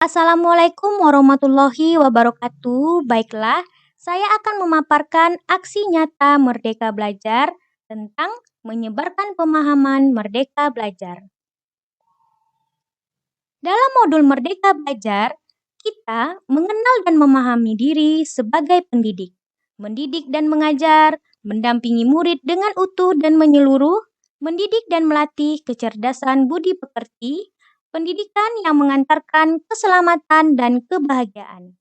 Assalamualaikum warahmatullahi wabarakatuh. Baiklah, saya akan memaparkan aksi nyata Merdeka Belajar tentang menyebarkan pemahaman Merdeka Belajar. Dalam modul Merdeka Belajar, kita mengenal dan memahami diri sebagai pendidik, mendidik dan mengajar, mendampingi murid dengan utuh dan menyeluruh, mendidik dan melatih kecerdasan budi pekerti, pendidikan yang mengantarkan keselamatan dan kebahagiaan.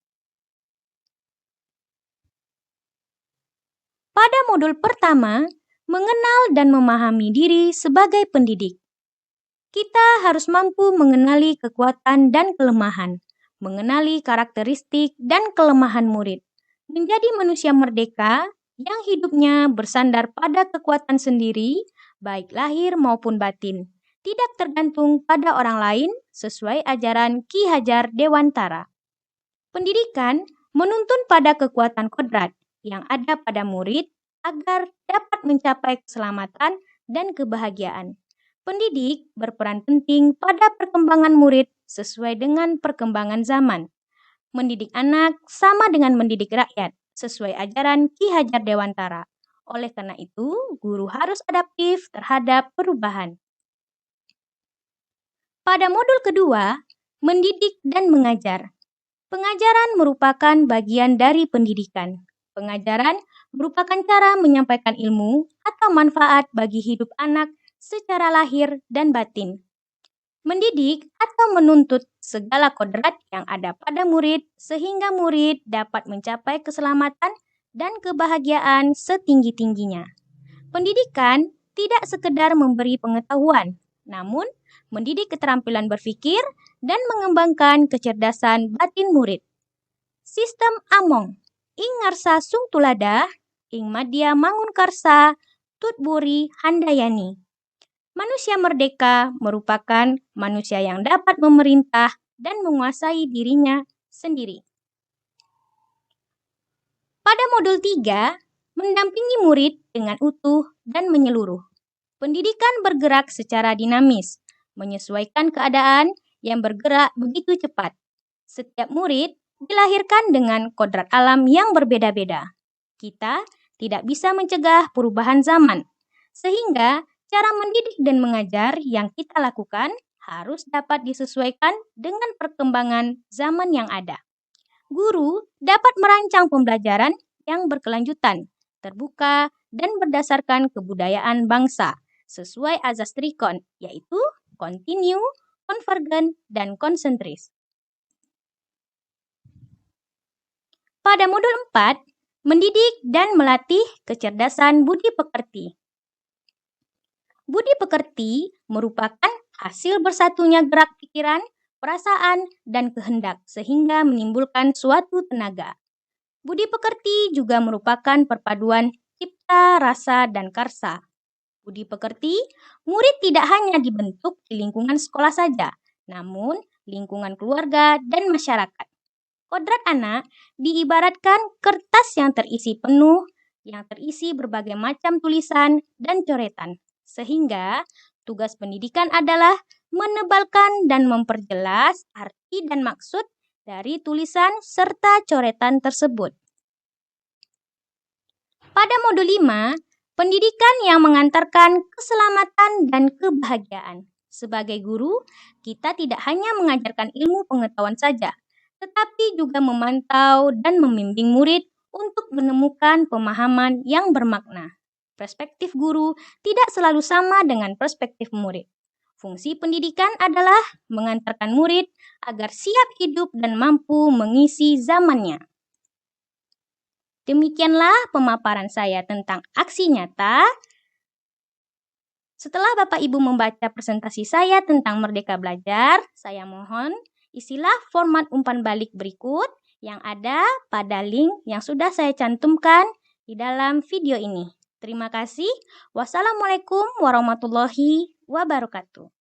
Pada modul pertama, mengenal dan memahami diri sebagai pendidik. Kita harus mampu mengenali kekuatan dan kelemahan, mengenali karakteristik dan kelemahan murid, menjadi manusia merdeka yang hidupnya bersandar pada kekuatan sendiri, baik lahir maupun batin, tidak tergantung pada orang lain sesuai ajaran Ki Hajar Dewantara. Pendidikan menuntun pada kekuatan kodrat yang ada pada murid agar dapat mencapai keselamatan dan kebahagiaan. Pendidik berperan penting pada perkembangan murid sesuai dengan perkembangan zaman. Mendidik anak sama dengan mendidik rakyat sesuai ajaran Ki Hajar Dewantara. Oleh karena itu, guru harus adaptif terhadap perubahan. Pada modul kedua, mendidik dan mengajar. Pengajaran merupakan bagian dari pendidikan. Pengajaran merupakan cara menyampaikan ilmu atau manfaat bagi hidup anak secara lahir dan batin. Mendidik atau menuntut segala kodrat yang ada pada murid sehingga murid dapat mencapai keselamatan dan kebahagiaan setinggi-tingginya. Pendidikan tidak sekedar memberi pengetahuan, namun mendidik keterampilan berpikir dan mengembangkan kecerdasan batin murid. Sistem Among, ing ngarsa sung tulada, ing madya mangun karsa, tutburi handayani. Manusia merdeka merupakan manusia yang dapat memerintah dan menguasai dirinya sendiri. Pada modul 3, mendampingi murid dengan utuh dan menyeluruh. Pendidikan bergerak secara dinamis, menyesuaikan keadaan yang bergerak begitu cepat. Setiap murid dilahirkan dengan kodrat alam yang berbeda-beda. Kita tidak bisa mencegah perubahan zaman, sehingga cara mendidik dan mengajar yang kita lakukan harus dapat disesuaikan dengan perkembangan zaman yang ada. Guru dapat merancang pembelajaran yang berkelanjutan, terbuka, dan berdasarkan kebudayaan bangsa, sesuai azas Trikon, yaitu kontinu, konvergen, dan konsentris. Pada modul 4, mendidik dan melatih kecerdasan budi pekerti. Budi pekerti merupakan hasil bersatunya gerak pikiran, perasaan, dan kehendak sehingga menimbulkan suatu tenaga. Budi pekerti juga merupakan perpaduan cipta, rasa, dan karsa. Budi pekerti, murid tidak hanya dibentuk di lingkungan sekolah saja, namun lingkungan keluarga dan masyarakat. Kodrat anak diibaratkan kertas yang terisi penuh, yang terisi berbagai macam tulisan dan coretan. Sehingga tugas pendidikan adalah menebalkan dan memperjelas arti dan maksud dari tulisan serta coretan tersebut. Pada modul 5, pendidikan yang mengantarkan keselamatan dan kebahagiaan. Sebagai guru, kita tidak hanya mengajarkan ilmu pengetahuan saja, tetapi juga memantau dan membimbing murid untuk menemukan pemahaman yang bermakna. Perspektif guru tidak selalu sama dengan perspektif murid. Fungsi pendidikan adalah mengantarkan murid agar siap hidup dan mampu mengisi zamannya. Demikianlah pemaparan saya tentang aksi nyata. Setelah Bapak Ibu membaca presentasi saya tentang Merdeka Belajar, saya mohon isilah format umpan balik berikut yang ada pada link yang sudah saya cantumkan di dalam video ini. Terima kasih. Wassalamualaikum warahmatullahi wabarakatuh.